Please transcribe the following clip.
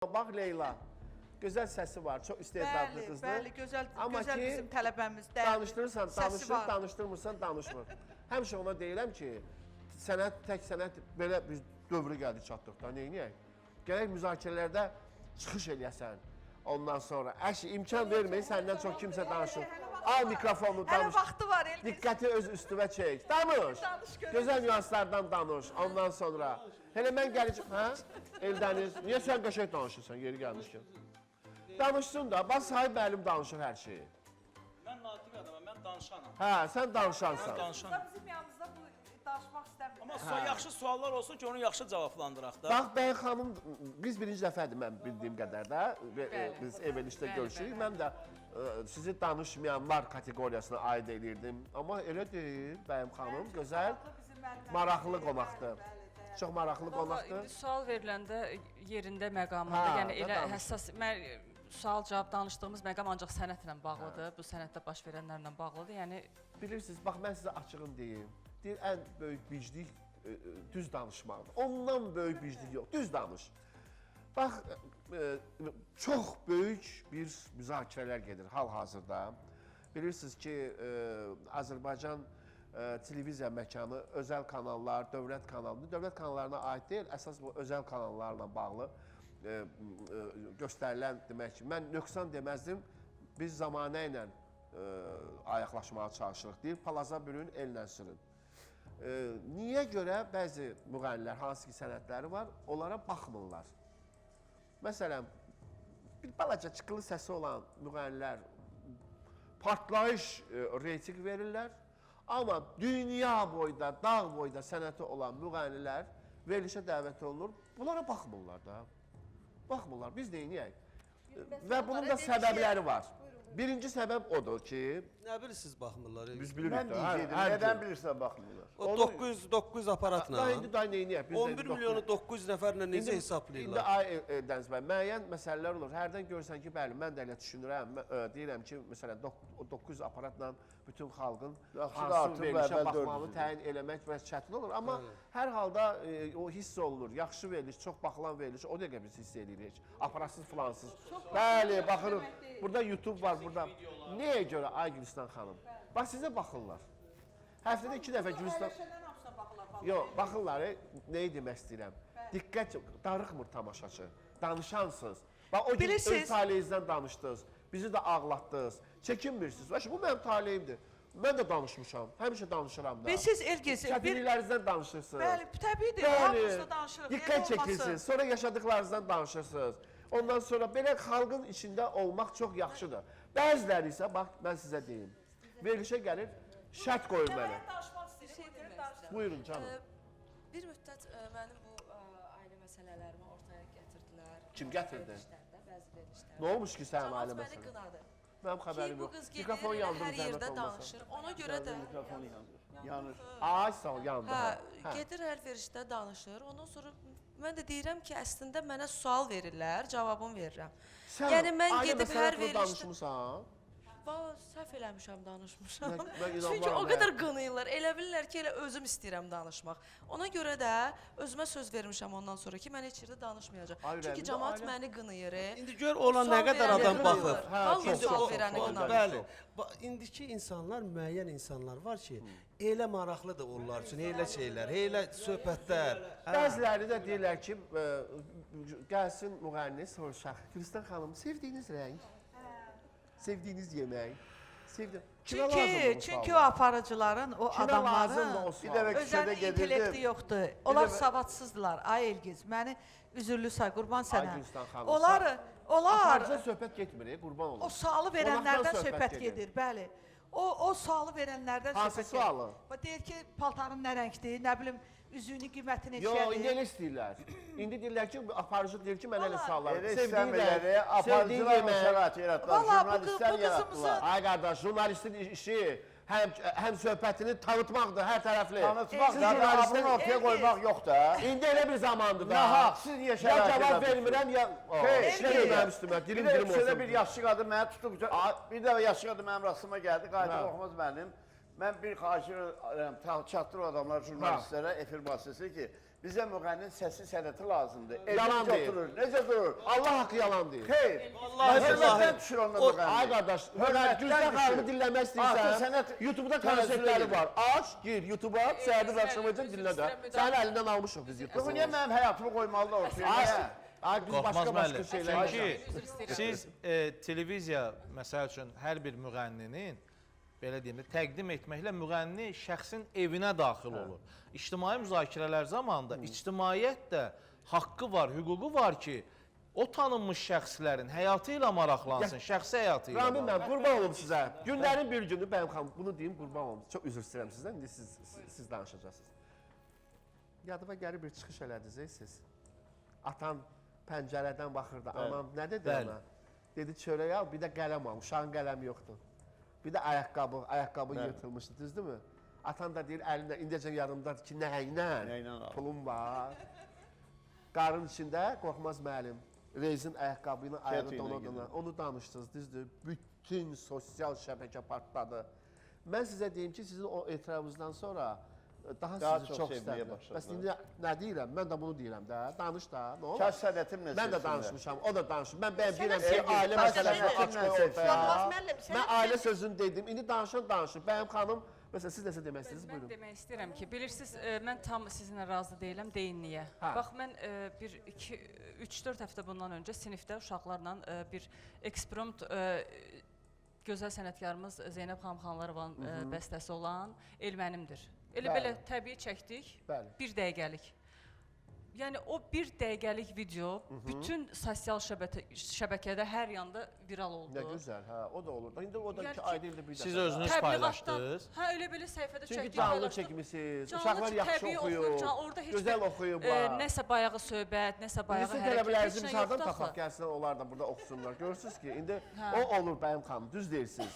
Bax Leyla, gözəl səsi var, çox istedadlı qızdır. Bəli, gözəl Amma ki, bizim tələbəmiz. danışdırırsan, danışır, danışdırmırsan, danışmır. Həmişə ona deyirəm ki, sənət, tək sənət belə bir dövrü gəldi çatdıq da, neyniyək? Gələk müzakirələrdə çıxış eləyəsən. Ondan sonra, əşi, imkan verməyin, səndən çox kimsə danışır. Al mikrofonu, danış. Hələ vaxtı var, Elgiz. Diqqəti öz üstüvə çək. Danış. Gözəl nüanslardan danış. Ondan sonra. Hələ mən gələcəm, hə? Eldəniz, niyə sən qəşəng danışırsan yeri gəlmişkən? Danışsın da, bax sahib müəllim danışır hər şeyi. Mən natiq adamam, mən danışanam. Hə, sən danışansan. Mən danışanam. Bizim yanımızda bu danışmaq istəmir. Amma yaxşı suallar olsun ki, onu yaxşı cavablandıraq da. Bax, bəy xanım, biz birinci dəfədir mən bildiyim qədər də, biz ev-elişdə görüşürük. Mən də sizi danışmayanlar kateqoriyasına aid edirdim. Amma elə deyil, bəyim xanım, gözəl, maraqlı qonaqdır. Çox maraqlı qonaqdır. Sual veriləndə yerində məqamında, yəni elə həssas, sual-cavab danışdığımız məqam ancaq sənətlə bağlıdır, bu sənətdə baş verənlərlə bağlıdır, yəni... Bilirsiniz, bax, mən sizə açığın deyim, ən böyük biclik düz danışmaqdır. Ondan böyük biclik yox, düz danış. Bax, çox böyük bir müzakirələr gedir hal-hazırda. Bilirsiniz ki, Azərbaycan televiziya məkanı, özəl kanallar, dövlət kanallarına aid deyil, əsas bu özəl kanallarla bağlı göstərilən demək ki, mən nöqsan deməzdim, biz zamanə ilə ayaqlaşmağa çalışırıq, deyir, palaza bürün, ellə sürün. Niyə görə bəzi müğənnilər, hansı ki sənətləri var, onlara baxmırlar? Məsələn, bir balaca çıxılı səsi olan müğənnilər partlayış reyting verirlər, amma dünya boyda, dağ boyda sənəti olan müğənnilər verilişə dəvət olunur, bunlara baxmırlar da. Baxmırlar, biz neyniyək? Və bunun da səbəbləri var. Birinci səbəb odur ki... Nə bilirsiniz baxmırlar? Biz bilirik Mən deyəcəydim, nədən bilirsən baxmırlar? O 900 aparatla. Daha indi daha neyniyək? 11 milyonu 900 nəfərlə necə hesablayırlar? İndi Dəniz bəy, müəyyən məsələlər olur. Hərdən görürsən ki, bəli, mən də elə düşünürəm, deyirəm ki, məsələn, 900 aparatla bütün xalqın hansı verilişə baxmağını təyin eləmək biraz çətin olur. Amma hər halda o hiss olunur. Yaxşı veriliş, çox baxılan veriliş, o dəqiqə biz hiss edirik. Aparatsız, filansız. Bəli, baxırıq. Burada YouTube var, burada. Nəyə görə, ay Gülistan xanım? Bax, sizə baxırlar. Həftədə 2 dəfə Gülistan... Yox, baxırlar, nəyi demək istəyirəm? Diqqət, darıxmır tamaşaçı, danışansınız. Bax, o gün öz taleyinizdən danışdınız, bizi də ağlatdınız, çəkinmirsiniz. Bu mənim taleyimdir. Mən də danışmışam, həmişə danışıram da. Bilirsiniz, Elgiz, çətinliklərinizdən danışırsınız. Bəli, təbiidir, hamımızda danışırıq. Diqqət çəkirsiniz, sonra yaşadıqlarınızdan danışırsınız. Ondan sonra belə xalqın içində olmaq çox yaxşıdır. Bəziləri isə, bax, mən sizə deyim, verilişə gəlir, şərt qoyur mənə. Buyurun canım. Bir müddət mənim bu ailə məsələlərimi ortaya gətirdilər. Kim gətirdi? Bəzi verilişlərdə. Nə olmuş ki sənin ailə Camaat məni məsələn? qınadı. Mənim xəbərim Bu yox. qız Mikrofon gedir, yandırın, hər zəhmət yerdə olmasa. danışır. Ona görə də... Mikrofonu yanır. Ay, sağ ol, yandı. Gedir hər verilişdə danışır. Ondan sonra mən də deyirəm ki, əslində mənə sual verirlər, cavabımı verirəm. Yəni mən gedib hər verilişdə... danışmısan? Səhv eləmişəm, danışmışam. Mən Çünki o qədər qınayırlar. Elə bilirlər ki, elə özüm istəyirəm danışmaq. Ona görə də özümə söz vermişəm ondan sonra ki, mən heç yerdə danışmayacaq. Çünki camaat məni qınayır. İndi gör ona nə qədər adam baxır. Vallahi sual verəni qınayır. Bəli. İndiki insanlar, müəyyən insanlar var ki, elə maraqlıdır onlar üçün, elə şeylər, elə söhbətlər. Bəziləri də deyirlər ki, gəlsin müğənni soruşaq. Gülistan xanım, sevdiyiniz rəng? Sevdiyiniz yemək? Çünki o aparıcıların, o adamların Bir dəfə küçədə özəl intellekti gedirdim. yoxdur. Onlar savadsızdılar. Ay Elgiz, məni üzürlü say, qurban sənə. Gülistan xanım, Onlar aparıcıdan söhbət getmir, qurban olun. o sualı verənlərdən Qonaqdan söhbət gedir, bəli. O sualı verənlərdən Hansı söhbət gedir. sualı? Deyir ki, paltarın nə rəngdir, nə bilim, üzüyünün qiyməti Yox, indi neçədir. elə istəyirlər. İndi deyirlər ki, aparıcı deyir ki, mənə elə suallar. Elə Sevdiyin istəmirləri, rəng, sevdiyin aparıcılar yemək. şərait yaratdılar, Valla bu jurnalistlər qızımızı... yaratdılar. Ay qardaş, jurnalistin işi həm söhbətini tanıtmaqdır, hər tərəfli. Tanıtmaq Siz da, jurnalistin- bunu ortaya qoymaq yox da. İndi elə bir zamandır da. Nahaq, siz niyə Ya şərait cavab yaratmışsınız? vermirəm, ya... İşlə mənim üstümə, Bir dilim də dilim küçədə olsun. bir yaşlı qadın mənə tutub, bir də yaşlı qadın mənim rastıma gəldi, qayıdıb oxumaz mənim. Mən bir xahişi çatdırır adamlar jurnalistlərə, efir vasitəsi ki, Bizə müğənninin səsi sənəti lazımdır. Yalan Evdə deyil. oturur. Necə durur? Allah haqqı yalan deyil. Xeyr. Vallahi, Hörmətdən vallahi. düşür ondan Ay müğənni. qardaş, Hörmətdən Gülşən xanımı düşür. dinləmək Artıq istəyirsən, sənət YouTube-da təvəzzül konsertləri edir. var. Aç, gir YouTube-a, səhərdə və axşamacın dinlə də. Sənin əlindən almışıq biz Bu YouTube-u. niyə mənim həyatımı qoymalıdır ortaya? Niyə? Ay, biz Qorxmaz başqa müəllim. şeylər Çünki siz televiziya, məsəl üçün, hər bir müğənninin, belə deyim də, təqdim etməklə müğənni şəxsin evinə daxil olur. İctimai müzakirələr zamanında ictimaiyyət də haqqı var, hüququ var ki, o tanınmış şəxslərin həyatı ilə maraqlansın, şəxsi həyatı ilə. Ramin mən qurban olum sizə. Günlərin bir günü Bəyəm xanım bunu deyim qurban olum. Çox üzr istəyirəm sizdən. İndi siz danışacaqsınız. Yadıma gəlir bir çıxış elədiniz siz. Atan pəncərədən baxırdı. Anam nə dedi Bəli. ona? Dedi çörək al, bir də qələm al. Uşağın qələmi yoxdur. Bir də ayaqqabı yırtılmışdı, düzdürmü? Atan da deyir əlində indicə yadımdadır ki, nəylə? Pulum var. Qarın içində Qorxmaz müəllim rezin ayaqqabı ilə ayağı dona-dona. Onu danışdınız, düzdür? Bütün sosial şəbəkə partladı. Mən sizə deyim ki, sizin o etirafınızdan sonra daha sizi çox çox sevməyə istədilər. başladılar. Bəs indi nə deyirəm? Mən də bunu deyirəm də. Danış da, nə olur? Kaş sənətim nə Mən də sevsinlər. danışmışam, o da danışır. Mən deyirəm ki, sevgin, ailə kaş məsələsini sənətim açıq nə ortaya. sevsinlər. Mən ailə sözünü dedim, indi danışan danışır. Bəyəm xanım, məsələn, siz nəsə demək istəyirsiniz, Mən buyurun. demək istəyirəm ki, bilirsiniz, mən tam sizinlə razı deyiləm, deyin niyə. Hə. Bax, mən 3-4 həftə bundan öncə sinifdə uşaqlarla bir eksprompt gözəl sənətkarımız Zeynəb xanım Xanlarovanın bəstəsi olan El mənimdir. Elə belə təbii çəkdik, Bəli. 1 dəqiqəlik. Yəni o 1 dəqiqəlik video bütün sosial şəbəkədə hər yanda viral oldu. Nə gözəl, hə, o da olur. İndi o da Yəni ki, ki, ayda ildə bir dəfə. Siz özünüz paylaşdınız. Hə, elə belə səhifədə Çünki çəkdik. canlı paylaşdıq. çəkmisiniz, Canlı uşaqlar yaxşı təbii oxuyur, orada heç gözəl bir, oxuyublar. Nəsə bayağı söhbət, nəsə bayağı Sizin hərəkət, tələbələrinizi heç biz nə hardan yoxdur tapaq axı. gəlsinlər, onlar da burada oxusunlar. Görürsünüz ki, indi Hə. o olur Bəyəm xanım, düz deyirsiniz.